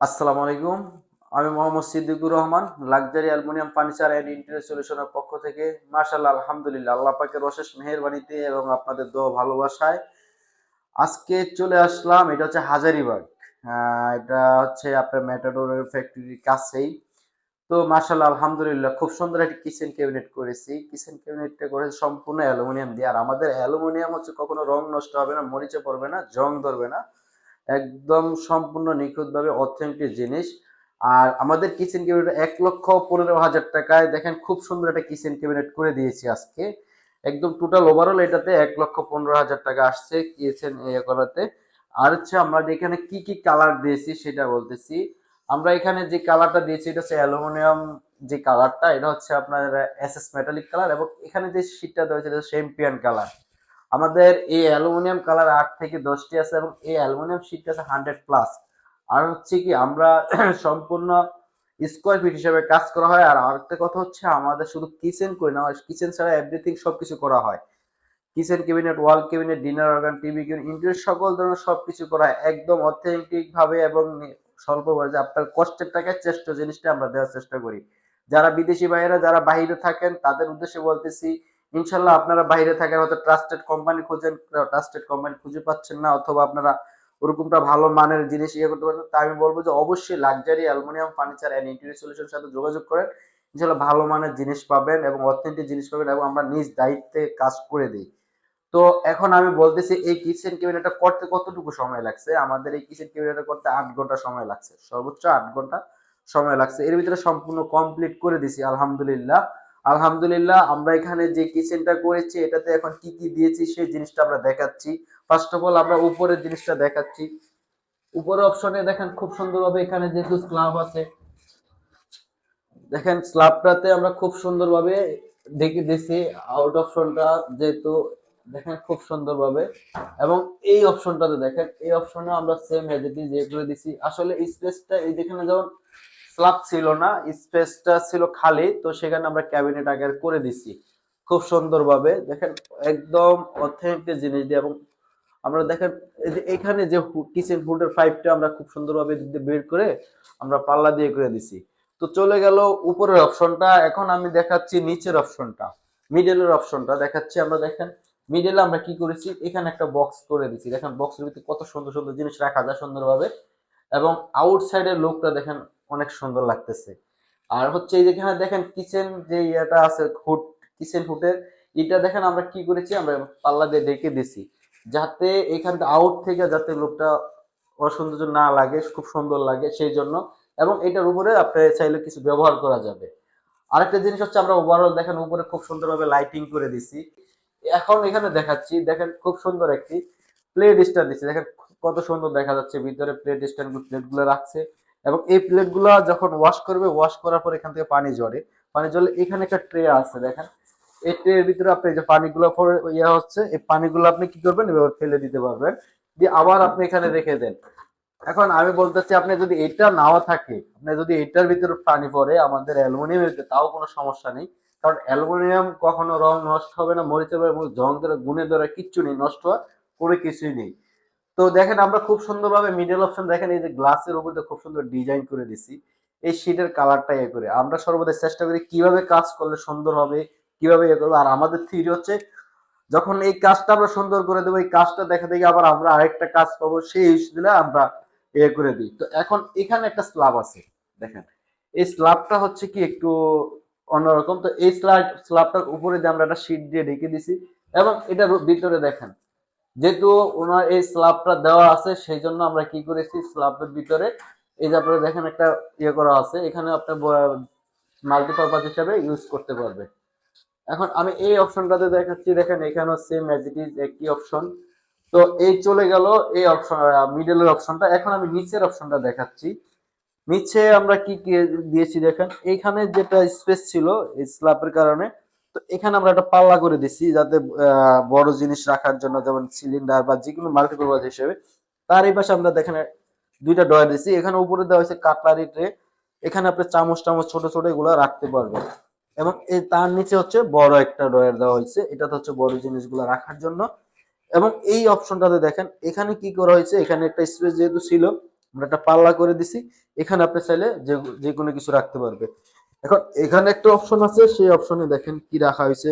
আসসালামু আলাইকুম। আমি Mohammad Siddiqur Rahman, luxury aluminium furniture and interior সলিউশনের পক্ষ থেকে। মাশাআল্লাহ, আলহামদুলিল্লাহ, আল্লাহ পাকের অশেষ মেহেরবানিতে এবং আপনাদের দোয়া ভালোবাসায় আজকে চলে আসলাম। এটা হচ্ছে হাজারীবাগ। এটা হচ্ছে আপনার ম্যাটাডোরের ফ্যাক্টরির কাছেই। তো মাশাআল্লাহ, আলহামদুলিল্লাহ, খুব সুন্দর একটি কিচেন ক্যাবিনেট করেছি। কিচেন ক্যাবিনেটটা করেছি সম্পূর্ণ অ্যালুমিনিয়াম দিয়ে। আর আমাদের অ্যালুমিনিয়াম হচ্ছে কখনো রং নষ্ট হবে না, মরিচে পড়বে না, জং ধরবে না। একদম সম্পূর্ণ নিখুঁতভাবে অথেন্টিক জিনিস। আর আমাদের কিচেন ক্যাবিনেট ১,১৫,০০০ দেখেন খুব সুন্দর একটা কিচেন ক্যাবিনেট করে দিয়েছি আজকে। একদম টোটাল ওভারঅল এটাতে ১,১৫,০০০ আসছে কিচেন করাতে। আর হচ্ছে আমরা এখানে কি কি কালার দিয়েছি সেটা বলতেছি। আমরা এখানে যে কালারটা দিয়েছি এটা হচ্ছে অ্যালুমিনিয়াম। যে কালারটা এটা হচ্ছে আপনার এসএস মেটালিক কালার, এবং এখানে যে শীটটা দেওয়া হয়েছে এটা চ্যাম্পিয়ন কালার। আমাদের এই অ্যালুমিনিয়াম কালার ৮ থেকে ১০টি আছে, এবং এই অ্যালুমিনিয়াম শীটটা আছে 100+। আর হচ্ছে কি আমরা সম্পূর্ণ স্কোয়ার ফিট হিসেবে কাজ করা হয়। আর আরেকটা কথা হচ্ছে আমাদের শুধু কিচেন করি না, কিচেন ছাড়া এভরিথিং সবকিছু করা হয়। কিচেন ক্যাবিনেট, ওয়াল cabinet, dinner organ, TV cabinet, interior সকল ধরনের সবকিছু করা হয় একদম অথেন্টিক ভাবে এবং স্বল্প খরচে। আপনার কষ্টের টাকায় শ্রেষ্ঠ জিনিসটা আমরা দেওয়ার চেষ্টা করি। যারা বিদেশি ভাইয়েরা যারা বাইরে থাকেন তাদের উদ্দেশ্যে বলতেছি, ইনশাল্লাহ আপনারা বাইরে থাকেন, হয়তো ট্রাস্টেড কোম্পানি খুঁজেন, ট্রাস্টেড কোম্পানি খুঁজে পাচ্ছেন না, অথবা আপনারা ওরকমটা ভালো মানের জিনিস করতে পারেন, তা আমি বলবো যে অবশ্যই luxury aluminium furniture and interior সলিউশনের সাথে যোগাযোগ করেন। ইনশাল্লাহ ভালো মানের জিনিস পাবেন এবং অথেন্টিক জিনিস পাবেন, এবং আমরা নিজ দায়িত্বে কাজ করে দিই। তো এখন আমি বলতেছি এই কিচেন ক্যাবিনেটটা করতে কতটুকু সময় লাগছে। আমাদের এই কিচেন ক্যাবিনেটটা করতে ৮ ঘন্টা সময় লাগছে, সর্বোচ্চ ৮ ঘন্টা সময় লাগছে। এর ভিতরে সম্পূর্ণ কমপ্লিট করে দিছি আলহামদুলিল্লাহ। আলহামদুলিল্লাহ, আমরা এখানে যে কিচেনটা করেছি এটাতে এখন কি কি দিয়েছি সেই জিনিসটা আমরা দেখাচ্ছি। ফার্স্ট অফ অল আমরা উপরের জিনিসটা দেখাচ্ছি। উপরের অপশনে দেখেন খুব সুন্দরভাবে এখানে যেহেতু স্ল্যাব আছে, দেখেন স্ল্যাবটাতে আমরা খুব সুন্দরভাবে ঢেকে দিছি। আউট অপশনটা যেহেতু দেখেন খুব সুন্দরভাবে, এবং এই অপশনটাতে দেখেন এই অপশনে আমরা সেম এজ ইট ইজ করে দিছি। আসলে স্পেসটা এই যেখানে যেমন স্ল্যাব ছিল না, স্পেসটা ছিল খালি, তো সেখানে আমরা ক্যাবিনেট আগে করে দিছি খুব সুন্দরভাবে। দেখেন একদম অথেন্টিক জিনিস দিয়ে। এবং আমরা দেখেন এই যে এখানে যে কিচেন হুডের পাইপটা আমরা খুব সুন্দরভাবে বের করে আমরা পাল্লা দিয়ে করে দিছি। তো চলে গেল উপরের অপশনটা। এখন আমি দেখাচ্ছি নিচের অপশনটা, মিডলের অপশনটা দেখাচ্ছি। আমরা দেখেন মিডলে আমরা কি করেছি, এখানে একটা বক্স করে দিছি। দেখেন বক্সের ভিতরে কত সুন্দর সুন্দর জিনিস রাখা যায় সুন্দরভাবে, এবং আউটসাইডের লুকটা দেখেন অনেক সুন্দর লাগতেছে। আর হচ্ছে এই যেখানে দেখেন কিচেন যে ইয়েটা আছে হুড, কিচেন হুডের এটা দেখেন আমরা কি করেছি, আমরা পাল্লা দিয়ে ঢেকে দিছি, যাতে এখান আউট থেকে যাতে লুকটা অসৌন্দর্য না লাগে, খুব সুন্দর লাগে সেই জন্য। এবং এটার উপরে আপনি চাইলে কিছু ব্যবহার করা যাবে। আরেকটা জিনিস হচ্ছে আমরা ওভারঅল দেখেন উপরে খুব সুন্দরভাবে লাইটিং করে দিছি। এখন এখানে দেখাচ্ছি, দেখেন খুব সুন্দর একটি প্লেট স্ট্যান্ড দিচ্ছে। দেখেন কত সুন্দর দেখা যাচ্ছে ভিতরে প্লেট স্ট্যান্ড, প্লেট গুলো রাখছে। এবং এই প্লেট গুলো যখন ওয়াশ করবে, ওয়াশ করার পর এখান থেকে পানি ঝরে, পানি ঝরলে এখানে একটা ট্রে আছে দেখেন। এই ট্রের ভিতরে আপনি যে পানিগুলো পরে ইয়া হচ্ছে, এই পানিগুলো আপনি কি করবেন, এভাবে ফেলে দিতে পারবেন, দিয়ে আবার আপনি এখানে রেখে দেন। এখন আমি বলতেছি আপনি যদি এটা নাও থাকে, আপনি যদি এটার ভিতরে পানি পড়ে আমাদের অ্যালুমিনিয়ামের ভিতরে, তাও কোনো সমস্যা নেই। কারণ অ্যালুমিনিয়াম কখনো রং নষ্ট হবে না, মরিচা জং ধরে গুণে ধরে কিচ্ছু নেই, নষ্ট হওয়ার করে কিছুই নেই। তো দেখেন আমরা খুব সুন্দরভাবে মিডল অপশন দেখেন এই যে গ্লাসের উপরে খুব সুন্দর ডিজাইন করে দিছি। এই শীটের কালারটা ইয়ে করে আমরা সর্বদা চেষ্টা করি কিভাবে কাজ করলে সুন্দর হবে, কিভাবে ইয়ে করবো। আর আমাদের থিওরি হচ্ছে যখন এই কাজটা আমরা সুন্দর করে দেবো, এই কাজটা দেখা দেখি আবার আমরা আরেকটা কাজ পাবো, সেই দিলে আমরা ইয়ে করে দিই। তো এখন এখানে একটা স্ল্যাব আছে দেখেন, এই স্ল্যাবটা হচ্ছে কি একটু অন্যরকম। তো এই স্ল্যাবটার উপরে দিয়ে আমরা একটা শীট দিয়ে ঢেকে দিছি। এবং এটার ভিতরে দেখেন যেহেতু ওনার এই স্ল্যাবটা দেওয়া আছে, সেই জন্য আমরা কি করেছি, স্ল্যাবের ভিতরে এই যে আপনারা দেখেন একটা ইয়ে করা আছে, এখানে আপনার মাল্টিপারপাস হিসাবে ইউজ করতে পারবে। এখন আমি এই অপশনটাতে দেখাচ্ছি, দেখেন এখানেও সেম অ্যাজ ইট ইজ একই অপশন। তো এই চলে গেল এই অপশন, মিডলের অপশনটা। এখন আমি নিচের অপশনটা দেখাচ্ছি। নিচে আমরা কি কি দিয়েছি দেখেন, এইখানে যেটা স্পেস ছিল এই স্ল্যাবের কারণে, তো এখানে আমরা একটা পাল্লা করে দিছি, যাতে বড় জিনিস রাখার জন্য, যেমন সিলিন্ডার বা যে কোনো মাল্টিপারপাস হিসেবে। তার এই পাশে আমরা দেখেন দুইটা ডয়ার দিছি। এখানে উপরে দেওয়া হয়েছে কাটলারি ট্রে, এখানে আপনি চামচ টামচ ছোট ছোট এগুলো রাখতে পারবেন। এবং এই তার নিচে হচ্ছে বড় একটা ডয়ার দেওয়া হয়েছে, এটাতে হচ্ছে বড় জিনিসগুলো রাখার জন্য। এবং এই অপশনটাতে দেখেন এখানে কি করা হয়েছে, এখানে একটা স্পেস যেহেতু ছিল, আমরা একটা পাল্লা করে দিছি, এখানে আপনি চাইলে যে যে কোনো কিছু রাখতে পারবে। এখন এখানে একটা অপশন আছে, সেই অপশনে দেখেন কি রাখা হয়েছে,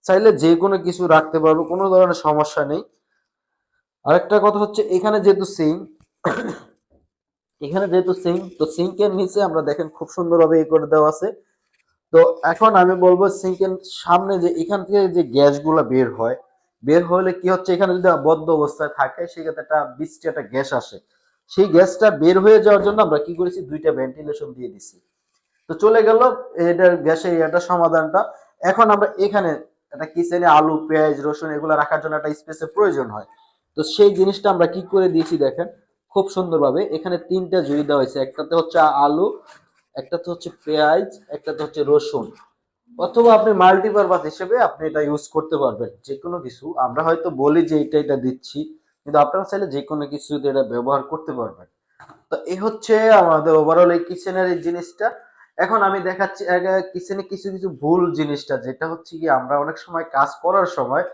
চাইলে যে কোনো কিছু রাখতে পারবো, কোনো ধরনের সমস্যা নেই। আরেকটা কথা হচ্ছে এখানে যেহেতু সিঙ্ক, এখানে যেহেতু সিঙ্ক, তো সিঙ্কের নিচে আমরা দেখেন খুব সুন্দরভাবে এই করে দেওয়া আছে। তো এখন আমি বলবো সিঙ্কের সামনে যে এখান থেকে যে গ্যাসগুলো বের হয়, বের হলে কি হচ্ছে, এখানে যদি বদ্ধ অবস্থায় থাকে সেক্ষেত্রে একটা বৃষ্টি একটা গ্যাস আসে, সেই গ্যাসটা বের হয়ে যাওয়ার জন্য আমরা কি করেছি, দুইটা ভেন্টিলেশন দিয়ে দিছি। তো চলে গেল এটার গ্যাসের এটা সমাধানটা। এখন আমরা এখানে একটা কিচেনে আলু পেঁয়াজ রসুন এগুলো রাখার জন্য একটা স্পেসের প্রয়োজন হয়। তো সেই জিনিসটা আমরা কি করে দিয়েছি দেখেন খুব সুন্দরভাবে, এখানে তিনটা জুড়ি দেওয়া হয়েছে, একটাতে হচ্ছে আলু, একটাতে হচ্ছে পেঁয়াজ, একটাতে হচ্ছে রসুন। অথবা আপনি মাল্টিপারপাস হিসেবে আপনি এটা ইউজ করতে পারবেন, যে কোনো কিছু আমরা হয়তো বলি যে এটা এটা দিচ্ছি, কিন্তু আপনারা চাইলে যে কোনো কিছু এটা ব্যবহার করতে পারবেন। তো এই হচ্ছে আমাদের ওভারঅল এই কিচেনের এই জিনিসটা। এখন আমি দেখাচ্ছি কিচেনে কিছু কিছু ভুল জিনিসটা, যেটা হচ্ছে কি আমরা অনেক সময় কাজ করার সময়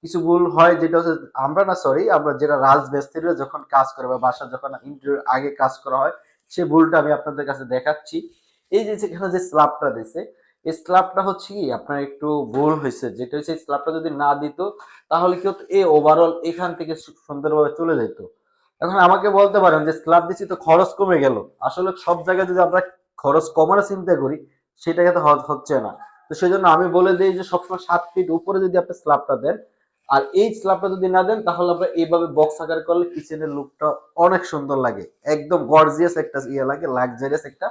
কিছু ভুল হয়, যেটা হচ্ছে আমরা না সরি আমরা যেটা রাজমিস্ত্রিরা যখন কাজ করে বা বাসা যখন ইন্টারিয়র আগে কাজ করা হয়, সেই ভুলটা আমি আপনাদের কাছে দেখাচ্ছি। এই যে এখানে যে স্ল্যাবটা দিছে, এই স্ল্যাবটা হচ্ছে কি আপনার একটু ভুল হয়েছে, যেটা হচ্ছে স্ল্যাবটা যদি না দিত তাহলে কি হতো, এই ওভারঅল এখান থেকে সুন্দরভাবে চলে যেত। এখন আমাকে বলতে পারেন যে স্ল্যাব দিচ্ছি তো খরচ কমে গেল, আসলে সব জায়গায় যদি আমরা খরচ কমানোর চিন্তা করি সেটা কিন্তু হচ্ছে না। তো সেই জন্য আমি বলে দিই যে সবসময় 7 ফিট উপরে যদি আপনি স্ল্যাবটা দেন, আর এই স্ল্যাবটা যদি না দেন তাহলে আপনার এইভাবে বক্স আকার করলে কিচেনের লুকটা অনেক সুন্দর লাগে, একদম গর্জিয়াস একটা ইয়ে লাগে, লাক্সারিয়াস একটা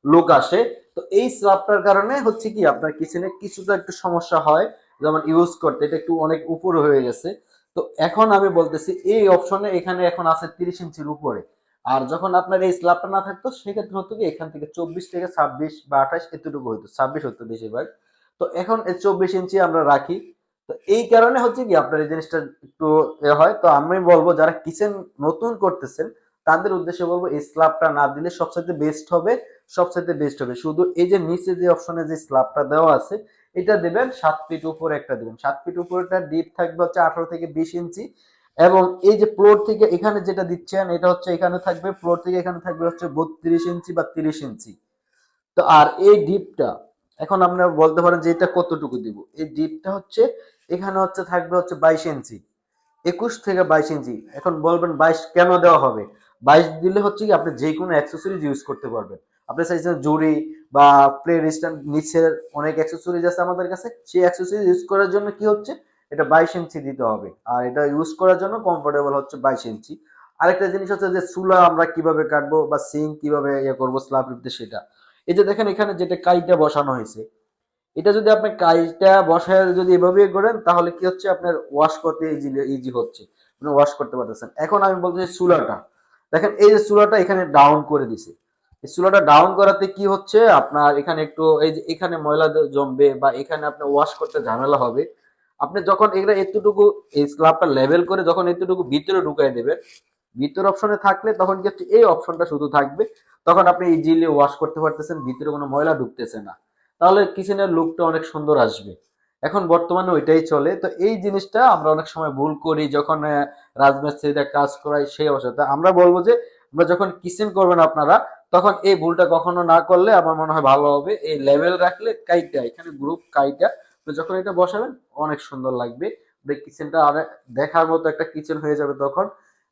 লুক আসে। তো এই স্ল্যাবটার কারণে হচ্ছে কি আপনার কিচেনে কিছুটা একটু সমস্যা হয়, যেমন ইউজ করতে এটা একটু অনেক উপরে হয়ে গেছে। তো এখন আমি বলতেছি এই অপশনে এখানে এখন আছে 30 ইঞ্চির উপরে, আর যখন আপনার এই স্ল্যাবটা না থাকতো সেক্ষেত্রে হতো কি এখান থেকে 24 থেকে 26 বা 28 এতটুকু হতো, 26 হতো বেশিরভাগ। তো এখন এই 24 ইঞ্চি আমরা রাখি। তো এই কারণে হচ্ছে কি আপনার এই জিনিসটা একটু হয়। তো আমি বলবো যারা কিচেন নতুন করতেছেন তাদের উদ্দেশ্যে বলবো এই স্ল্যাবটা না দিলে সবচাইতে বেস্ট হবে, সবচাইতে বেস্ট হবে। শুধু এই যে নিচে যে অপশনে যে স্ল্যাবটা দেওয়া আছে এটা দেবেন 7 ফিট উপরে একটা দেবেন, 7 ফিট উপরেটা ডিপ থাকবে হচ্ছে 18 থেকে 20 ইঞ্চি। এবং এই যে ফ্লোর থেকে এখানে যেটা দিচ্ছেন এটা হচ্ছে এখানে থাকবে, ফ্লোর থেকে এখানে থাকবে হচ্ছে 32 ইঞ্চি বা 30 ইঞ্চি। তো আর এই ডিপটা এখন আপনারা বলতে পারেন যে এটা কতটুকু দিব, এই ডিপটা হচ্ছে এখানে হচ্ছে থাকবে হচ্ছে 22 ইঞ্চি, 21 থেকে 22 ইঞ্চি। এখন বলবেন 22 কেন দেওয়া হবে, 22 দিলে হচ্ছে কি আপনি যে কোনো অ্যাক্সেসরিজ ইউজ করতে পারবেন। আপনি চাইছেন জুড়ি বা প্লে স্ট্যান্ড, নিচের অনেক অ্যাক্সেসরিজ আছে আমাদের কাছে, সেই অ্যাক্সেসরিজ ইউজ করার জন্য কি হচ্ছে এটা 22 ইঞ্চি দিতে হবে, আর এটা ইউজ করার জন্য কমফোর্টেবল হচ্ছে 22 ইঞ্চি। আরেকটা জিনিস হচ্ছে যে চুলা আমরা কিভাবে কাটবো বা সিঙ্ক কিভাবে ইয়ে করবো স্ল্যাব দিতে, সেটা এই যে দেখেন এখানে যেটা কাইটা বসানো হয়েছে, এটা যদি আপনি কাজটা বসায় যদি এভাবে করেন তাহলে কি হচ্ছে আপনার ওয়াশ করতে ইজি ইজি হচ্ছে, আপনি ওয়াশ করতে পারতেছেন। এখন আমি বলতেছি চুলাটা দেখেন, এই যে চুলাটা এখানে ডাউন করে দিছে, এই চুলাটা ডাউন করাতে কি হচ্ছে আপনার এখানে একটু এই যে এখানে ময়লা জমবে বা এখানে আপনি ওয়াশ করতে ঝামেলা হবে। আপনি যখন এগুলো এতটুকু এই স্ল্যাবটা লেভেল করে যখন এতটুকু ভিতরে ঢুকাই দেবেন, ভিতর অপশনে থাকলে তখন কি হচ্ছে এই অপশনটা শুধু থাকবে, তখন আপনি ইজিলি ওয়াশ করতে পারতেছেন, ভিতরে কোনো ময়লা ঢুকতেছে না, তাহলে কিচেনের লুকটা অনেক সুন্দর আসবে। এখন বর্তমানে ওইটাই চলে। তো এই জিনিসটা আমরা অনেক সময় ভুল করি যখন রাজমিস্ত্রিতে কাজ করাই, সেই অবস্থাতে আমরা বলবো যে আমরা যখন কিচেন করবেন আপনারা তখন এই ভুলটা কখনো না করলে আমার মনে হয় ভালো হবে। এই লেভেল রাখলে কাইটা এখানে গ্রুপ কাইটা তো যখন এটা বসাবেন অনেক সুন্দর লাগবে, কিচেনটা আর দেখার মতো একটা কিচেন হয়ে যাবে তখন।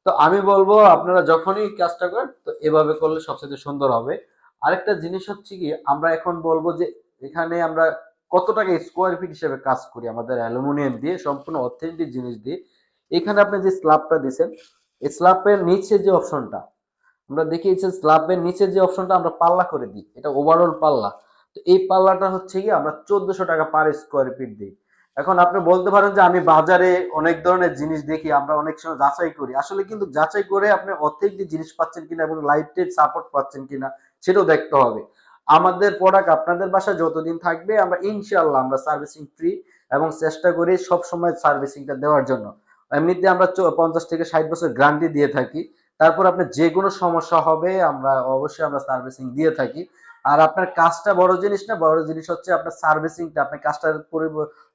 তো আমি বলবো আপনারা যখনই কাজটা করেন তো এভাবে করলে সবচেয়ে সুন্দর হবে। আরেকটা জিনিস হচ্ছে কি আমরা এখন বলবো যে এখানে আমরা কত টাকা স্কোয়ার ফিট হিসেবে কাজ করি আমাদের অ্যালুমিনিয়াম দিয়ে সম্পূর্ণ অথেন্টিক জিনিস দিয়ে। এখানে আপনি যে স্ল্যাবটা দিচ্ছেন এই স্ল্যাবের নিচে যে অপশনটা আমরা দেখিয়েছি, স্ল্যাবের নিচে যে অপশনটা আমরা পাল্লা করে দিই, এটা ওভারঅল পাল্লা। তো এই পাল্লাটা হচ্ছে কি আমরা 1400 টাকা পার স্কোয়ার ফিট দিই। এখন আপনি বলতে পারেন যে আমি বাজারে অনেক ধরনের জিনিস দেখি, আমরা অনেক সময় যাচাই করি, আসলে কিন্তু যাচাই করে আপনি অথেন্টিক জিনিস পাচ্ছেন কিনা এবং লাইটের সাপোর্ট পাচ্ছেন কিনা সেটাও দেখতে হবে। আমাদের প্রোডাক্ট আপনাদের বাসায় যতদিন থাকবে আমরা ইনশাআল্লাহ আমরা সার্ভিসিং ফ্রি এবং চেষ্টা করি সব সময় সার্ভিসিংটা দেওয়ার জন্য। এমনিতে আমরা 50 থেকে 60 বছর গ্যারান্টি দিয়ে থাকি। তারপর আপনার যে কোনো সমস্যা হবে আমরা অবশ্যই আমরা সার্ভিসিং দিয়ে থাকি। আর আপনার কাজটা বড় জিনিস না, বড় জিনিস হচ্ছে আপনার সার্ভিসিংটা, আপনি কাজটার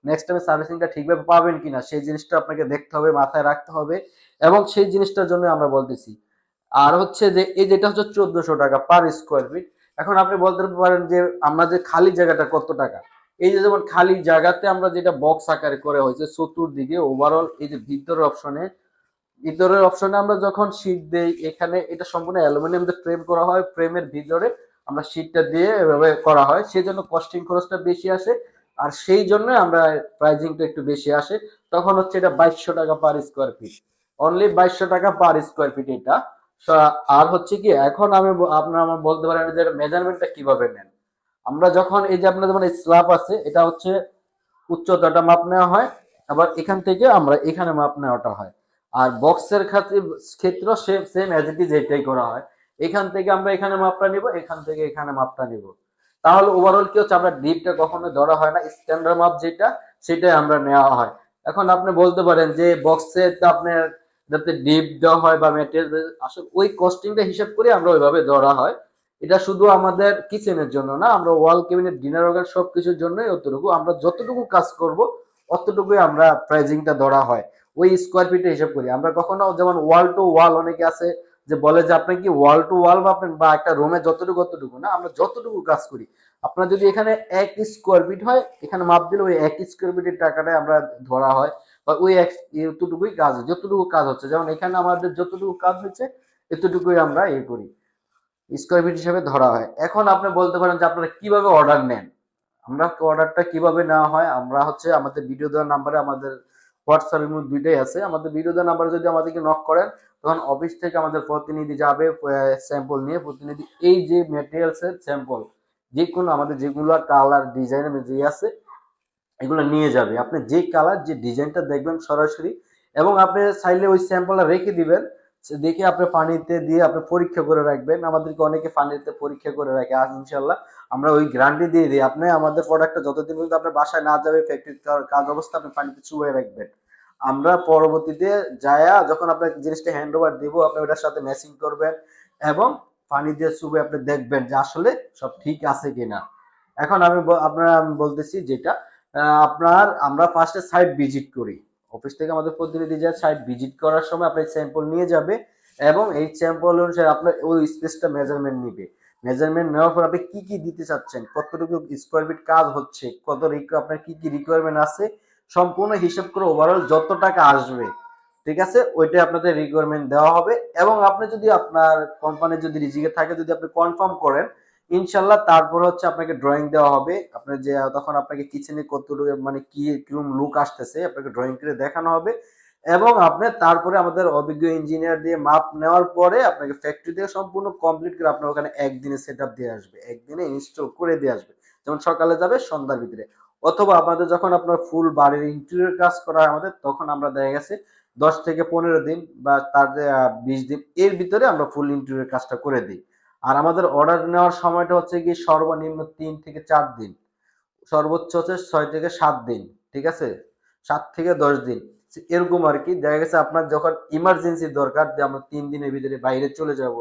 নেক্সট টাইমে সার্ভিসিংটা ঠিকভাবে পাবেন কিনা সেই জিনিসটা আপনাকে দেখতে হবে, মাথায় রাখতে হবে। এবং সেই জিনিসটার জন্য আমরা বলতেছি আর হচ্ছে যে এই যেটা হচ্ছে 1400 টাকা পার স্কোয়ার ফিট। এখন আপনি বলতে পারেন যে আমরা যে খালি জায়গাটা কত টাকা। এই যে যেমন খালি জায়গাতে আমরা যেটা বক্স আকারে করে হয়েছে চতুর্দিকে ওভারঅল এই যে ভিতরের অপশনে আমরা যখন শীট দেই, এখানে এটা সম্পূর্ণ অ্যালুমিনিয়াম দিয়ে ফ্রেম করা হয়, ফ্রেমের ভিতরে আমরা শীটটা দিয়ে এভাবে করা হয়, সেই জন্য কস্টিং খরচটা বেশি আসে। আর সেই জন্য আমরা প্রাইজিংটা একটু বেশি আসে। তখন হচ্ছে এটা 2200 টাকা পার স্কোয়ার ফিট, অনলি 2200 টাকা পার স্কোয়ার ফিট এটা। আর হচ্ছে কি এখন আপনার আমার বলতে পারেন যে মেজারমেন্টটা কিভাবে নেন। আমরা যখন এই যে আপনার যেমন স্ল্যাব আছে, এটা হচ্ছে উচ্চতাটা মাপ নেওয়া হয়, আবার এখান থেকে আমরা এখানে মাপ নেওয়াটা হয়। আর বক্সের ক্ষেত্র সেম অ্যাজ ইট ইজ এটাই করা হয়। এখান থেকে আমরা এখানে মাপটা নিব, এখান থেকে এখানে মাপটা নিব। তাহলে ওভারঅল কি হচ্ছে, আমরা ডিপটা কখনো ধরা হয় না, স্ট্যান্ডার্ড মাপ যেটা সেটাই আমরা নেওয়া হয়। এখন আপনি বলতে পারেন যে বক্সে তো আপনার যাতে ডিপ দেওয়া হয় বা মেটেরিয়াল, আসলে ওই কস্টিংটা হিসাব করে আমরা ওইভাবে ধরা হয়। এটা শুধু আমাদের কিচেনের জন্য না, আমরা ওয়াল ক্যাবিনেট ডিনার অর্গান সবকিছুর জন্যই অতটুকু আমরা যতটুকু কাজ করব অতটুকুই আমরা প্রাইজিংটা ধরা হয়। ওই স্কোয়ার ফিটে হিসাব করি আমরা কখনো, যেমন ওয়াল টু ওয়াল অনেকে আছে যে বলে যে আপনি কি ওয়াল টু ওয়াল বা একটা রুমে যতটুকু অতটুকু না, আমরা যতটুকু কাজ করি। আপনার যদি এখানে 1 স্কোয়ার ফিট হয়, এখানে মাপ দিলে ওই 1 স্কোয়ার ফিটের টাকাটাই আমরা ধরা হয়, বা ওই এতটুকুই কাজ, যতটুকু কাজ হচ্ছে, যেমন এখানে আমাদের যতটুকু কাজ হচ্ছে এতটুকুই আমরা করি, স্কোয়ার ফিট হিসেবে ধরা হয়। এখন আপনি বলতে পারেন যে আপনারা কিভাবে অর্ডার নেন। আমরা অর্ডারটা কিভাবে নেওয়া হয়, আমরা হচ্ছে আমাদের ভিডিও দেওয়ার নাম্বারে, আমাদের হোয়াটসঅ্যাপ ইমো দুইটাই আছে, আমাদের ভিডিও দেওয়ার নাম্বারে যদি আমাদেরকে নক করেন, তখন অফিস থেকে আমাদের প্রতিনিধি যাবে স্যাম্পল নিয়ে। প্রতিনিধি এই যে ম্যাটেরিয়ালস এর স্যাম্পল, যে কোনো আমাদের যেগুলো কালার ডিজাইন যে আছে এগুলো নিয়ে যাবে। আপনি যে কালার যে ডিজাইনটা দেখবেন সরাসরি, এবং আপনি চাইলে ওই স্যাম্পলটা রেখে দিবেন, দেখে আপনি পানিতে দিয়ে আপনি পরীক্ষা করে রাখবেন। আমাদেরকে অনেকে পানিতে পরীক্ষা করে রাখে, আজ ইনশাল্লাহ আমরা ওই গ্যারান্টি দিয়ে দিই। আপনি আমাদের প্রোডাক্টটা যতদিন পর্যন্ত আপনার বাসায় না যাবে, ফ্যাক্টরি কাজ অবস্থা আপনি পানিতে চুবিয়ে রাখবেন। আমরা পরবর্তীতে যায়া যখন আপনার জিনিসটা হ্যান্ড ওভার দিব, আপনি ওটার সাথে ম্যাচিং করবেন এবং পানি দিয়ে চুবে আপনি দেখবেন যে আসলে সব ঠিক আছে কিনা। এখন আমি বলতেছি যেটা আপনার, আমরা ফার্স্টে সাইট ভিজিট করি, অফিস থেকে আমাদের প্রতিনিধি যায় সাইট ভিজিট করার সময় আপনার স্যাম্পল নিয়ে যাবে, এবং এই স্যাম্পল অনুসারে আপনার ওই স্পেসটা মেজারমেন্ট নিবে। মেজারমেন্ট নেওয়ার পর আপনি কি কি দিতে চাচ্ছেন, কতটুকু স্কোয়ার ফিট কাজ হচ্ছে, আপনার কি কি রিকোয়ারমেন্ট আছে, সম্পূর্ণ হিসাব করে ওভারঅল যত টাকা আসবে, ঠিক আছে, ওইটাই আপনাদের রিকোয়ারমেন্ট দেওয়া হবে। এবং আপনি যদি আপনার কোম্পানির যদি রিজিকে থাকে, যদি আপনি কনফার্ম করেন, ইনশাল্লাহ তারপর হচ্ছে আপনাকে ড্রয়িং দেওয়া হবে। আপনার যে তখন আপনাকে কিচেনে কতটুকু মানে কি কিরকম লুক আসতেছে আপনাকে ড্রয়িং করে দেখানো হবে। এবং আপনি তারপরে আমাদের অভিজ্ঞ ইঞ্জিনিয়ার দিয়ে মাপ নেওয়ার পরে আপনাকে ফ্যাক্টরি থেকে সম্পূর্ণ কমপ্লিট করে আপনার ওখানে একদিনে সেট আপ দিয়ে আসবে, একদিনে ইনস্টল করে দিয়ে আসবে। যেমন সকালে যাবে সন্ধ্যার ভিতরে, অথবা আমাদের যখন আপনার ফুল বাড়ির ইন্টেরিয়র কাজ করা হয় আমাদের, তখন আমরা দেখা গেছে 10 থেকে 15 দিন বা তার 20 দিন এর ভিতরে আমরা ফুল ইন্টেরিয়র কাজটা করে দিই। আর আমাদের অর্ডার নেওয়ার সময়টা হচ্ছে কি সর্বনিম্ন 3 থেকে 4 দিন, সর্বোচ্চ হচ্ছে 6 থেকে 7 দিন, ঠিক আছে, 7 থেকে 10 দিন এরকম আর কি। দেখা গেছে আপনার যখন ইমার্জেন্সি দরকার যে আমরা 3 দিনের ভিতরে বাইরে চলে যাব,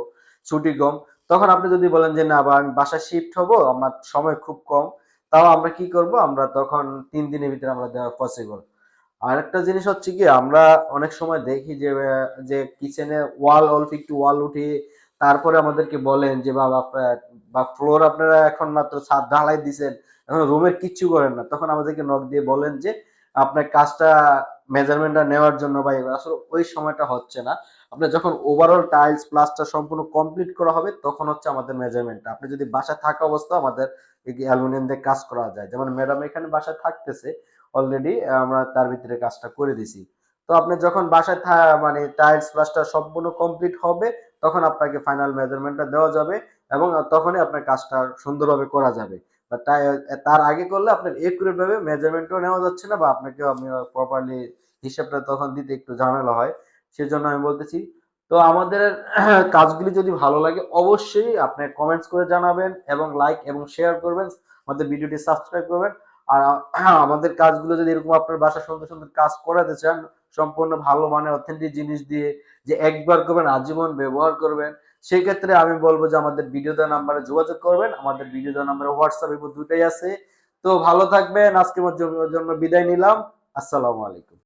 ছুটি কম, তখন আপনি যদি বলেন যে না বা আমি বাসায় শিফট হব, আমার সময় খুব কম, তাও আমরা কি করব, আমরা তখন 3 দিনের ভিতরে আমরা দেওয়া পসিবল। আর একটা জিনিস হচ্ছে কি, আমরা অনেক সময় দেখি যে যে কিচেনে ওয়াল অল্প একটু ওয়াল উঠিয়ে তারপরে আমাদেরকে বলেন যে বাবা বা ফ্লোর আপনারা এখন মাত্র ছাদ ঢালাই দিছেন, এখন রুমের কিচ্ছু করেন না, তখন আমাদেরকে নক দিয়ে বলেন যে আপনার কাজটা মেজারমেন্টটা নেওয়ার জন্য, বা আসলে ওই সময়টা হচ্ছে না। আপনার যখন ওভারঅল টাইলস প্লাস্টার সম্পূর্ণ কমপ্লিট করা হবে, তখন হচ্ছে আমাদের মেজারমেন্টটা। আপনি যদি বাসায় থাকা অবস্থা আমাদের অ্যালুমিনিয়াম দিয়ে কাজ করা যায়, যেমন ম্যাডাম এখানে বাসায় থাকতেছে অলরেডি, আমরা তার ভিতরে কাজটা করে দিছি। তো আপনি যখন বাসায় মানে টাইলস প্লাস্টার সম্পূর্ণ কমপ্লিট হবে, তখন আপনাকে ফাইনাল মেজারমেন্টটা দেওয়া যাবে, এবং তখনই আপনার কাজটা সুন্দরভাবে করা যাবে। তার আগে করলে আপনার একুরেট ভাবে মেজারমেন্টও নেওয়া যাচ্ছে না, বা আপনাকে আমি প্রপারলি হিসাবটা তখন দিতে একটু ঝামেলা হয়। সেজন্য আমি বলতেছি, তো আমাদের কাজগুলি যদি ভালো লাগে অবশ্যই আপনি কমেন্টস করে জানাবেন, এবং লাইক এবং শেয়ার করবেন, আমাদের ভিডিওটি সাবস্ক্রাইব করবেন। আর আমাদের কাজগুলো যদি এরকম আপনার বাসা সুন্দর সুন্দর কাজ করাতে চান, সম্পূর্ণ ভালো মানের অথেন্টিক জিনিস দিয়ে, যে একবার করবেন আজীবন ব্যবহার করবেন, সেই ক্ষেত্রে আমি বলবো যে আমাদের ভিডিও দেওয়া নাম্বারে যোগাযোগ করবেন। আমাদের ভিডিও দেওয়া নাম্বারে হোয়াটসঅ্যাপ এবং দুটাই আছে। তো ভালো থাকবেন, আজকের জন্য বিদায় নিলাম। আসসালামু আলাইকুম।